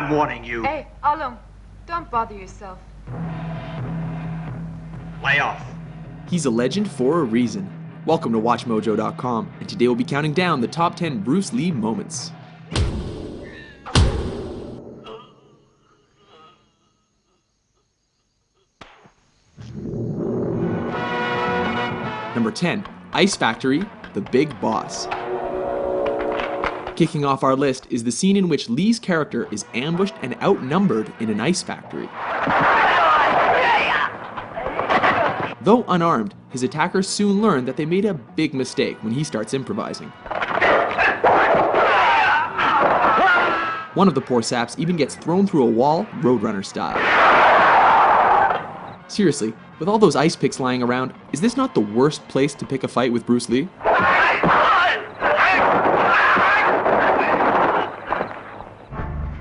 I'm warning you. Hey, Alung, don't bother yourself. Lay off. He's a legend for a reason. Welcome to WatchMojo.com, and today we'll be counting down the top 10 Bruce Lee moments. Number 10, Ice Factory, The Big Boss. Kicking off our list is the scene in which Lee's character is ambushed and outnumbered in an ice factory. Though unarmed, his attackers soon learn that they made a big mistake when he starts improvising. One of the poor saps even gets thrown through a wall, Roadrunner style. Seriously, with all those ice picks lying around, is this not the worst place to pick a fight with Bruce Lee?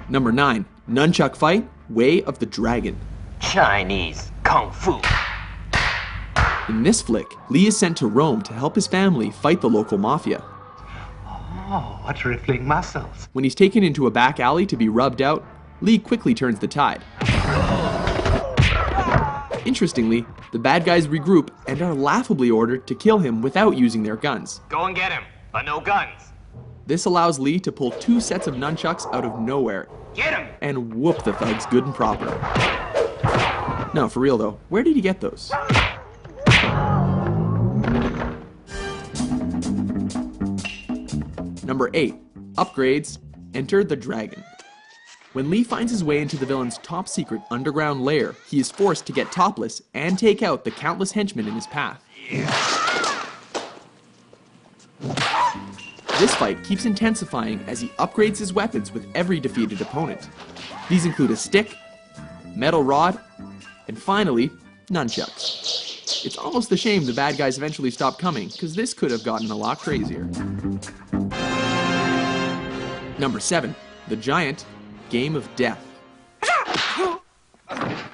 Number 9, Nunchuck Fight, Way of the Dragon. Chinese Kung Fu. In this flick, Lee is sent to Rome to help his family fight the local mafia. Oh, what rippling muscles. When he's taken into a back alley to be rubbed out, Lee quickly turns the tide. Interestingly, the bad guys regroup and are laughably ordered to kill him without using their guns. Go and get him, but no guns. This allows Lee to pull 2 sets of nunchucks out of nowhere Get him! and whoop the thugs good and proper. No, for real though, where did he get those? Number 8, Upgrades, Enter the Dragon. When Lee finds his way into the villain's top secret underground lair, he is forced to get topless and take out the countless henchmen in his path. This fight keeps intensifying as he upgrades his weapons with every defeated opponent. These include a stick, metal rod, and finally, nunchucks. It's almost a shame the bad guys eventually stopped coming, because this could have gotten a lot crazier. Number 7, The Giant, Game of Death.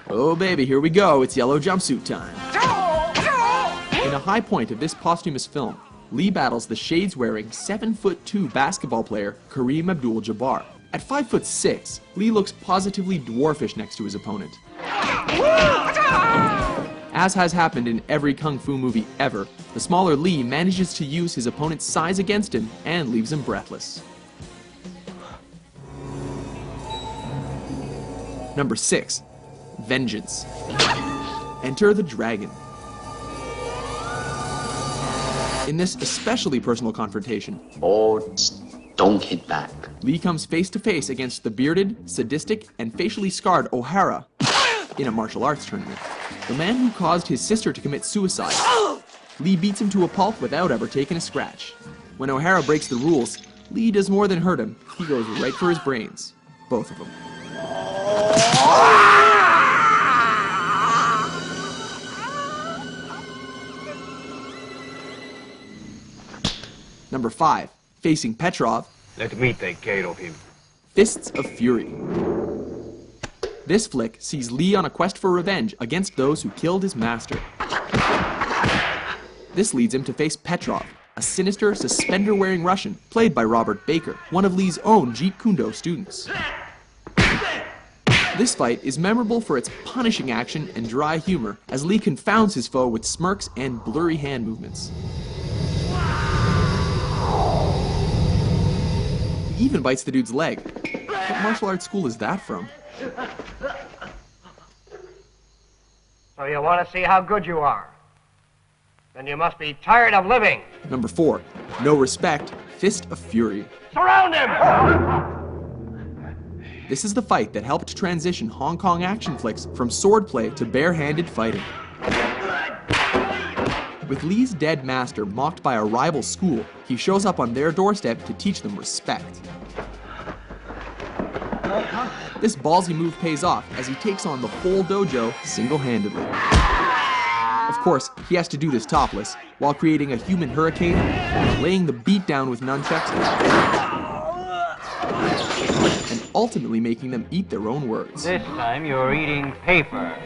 Oh baby, here we go, it's yellow jumpsuit time. In a high point of this posthumous film, Lee battles the shades-wearing 7'2" basketball player Kareem Abdul-Jabbar. At 5'6", Lee looks positively dwarfish next to his opponent. As has happened in every kung fu movie ever, the smaller Lee manages to use his opponent's size against him and leaves him breathless. Number 6, Vengeance. Enter the Dragon. In this especially personal confrontation, don't hit back. Lee comes face to face against the bearded, sadistic, and facially scarred O'Hara in a martial arts tournament. The man who caused his sister to commit suicide. Lee beats him to a pulp without ever taking a scratch. When O'Hara breaks the rules, Lee does more than hurt him. He goes right for his brains. Both of them. Number 5, facing Petrov. Let me take care of him. Fists of Fury. This flick sees Lee on a quest for revenge against those who killed his master. This leads him to face Petrov, a sinister, suspender-wearing Russian played by Robert Baker, one of Lee's own Jeet Kune Do students. This fight is memorable for its punishing action and dry humor, as Lee confounds his foe with smirks and blurry hand movements. He even bites the dude's leg. What martial arts school is that from? So you want to see how good you are? Then you must be tired of living. Number 4, No Respect, Fist of Fury. Surround him! This is the fight that helped transition Hong Kong action flicks from swordplay to bare-handed fighting. With Lee's dead master mocked by a rival school, he shows up on their doorstep to teach them respect. This ballsy move pays off as he takes on the whole dojo single-handedly. Of course, he has to do this topless, while creating a human hurricane, laying the beat down with nunchucks, and ultimately making them eat their own words. This time you're eating paper.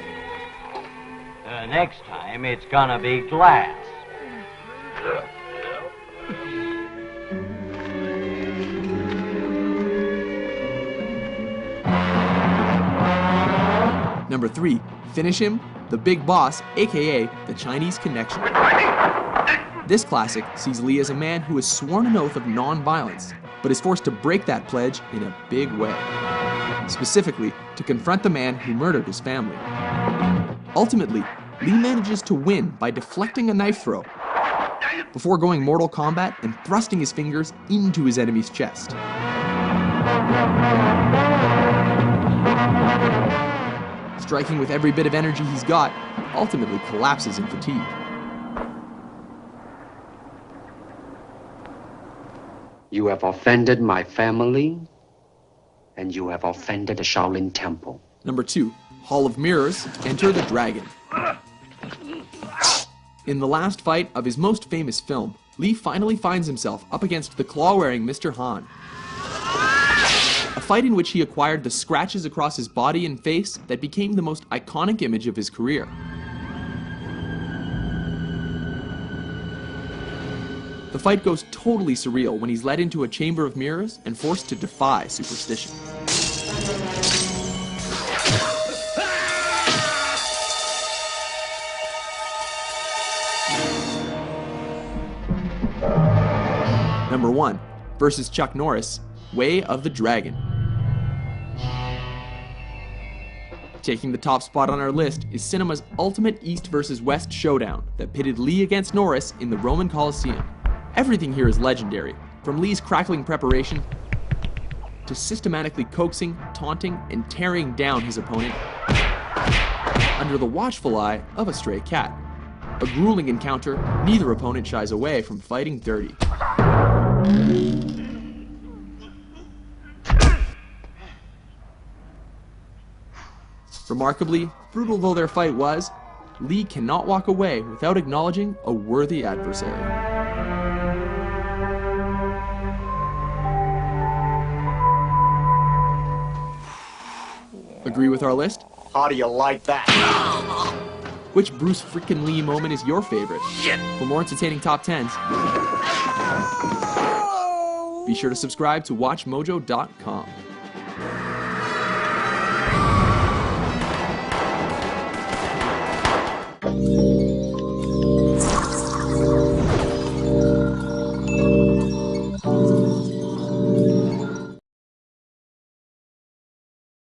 Next time it's gonna be glass. 3, Finish Him, The Big Boss, aka The Chinese Connection. This classic sees Lee as a man who has sworn an oath of non-violence, but is forced to break that pledge in a big way. Specifically, to confront the man who murdered his family. Ultimately, Lee manages to win by deflecting a knife throw, before going Mortal Kombat and thrusting his fingers into his enemy's chest. Striking with every bit of energy he's got, ultimately collapses in fatigue. You have offended my family, and you have offended the Shaolin Temple. Number 2, Hall of Mirrors, Enter the Dragon. In the last fight of his most famous film, Lee finally finds himself up against the claw-wearing Mr. Han. A fight in which he acquired the scratches across his body and face that became the most iconic image of his career. The fight goes totally surreal when he's led into a chamber of mirrors and forced to defy superstition. Number 1, versus Chuck Norris, Way of the Dragon. Taking the top spot on our list is cinema's ultimate East versus West showdown that pitted Lee against Norris in the Roman Colosseum. Everything here is legendary, from Lee's crackling preparation to systematically coaxing, taunting, and tearing down his opponent under the watchful eye of a stray cat. A grueling encounter, neither opponent shies away from fighting dirty. Remarkably, brutal though their fight was, Lee cannot walk away without acknowledging a worthy adversary. Agree with our list? How do you like that? Which Bruce frickin' Lee moment is your favorite? For more entertaining top 10s, be sure to subscribe to WatchMojo.com.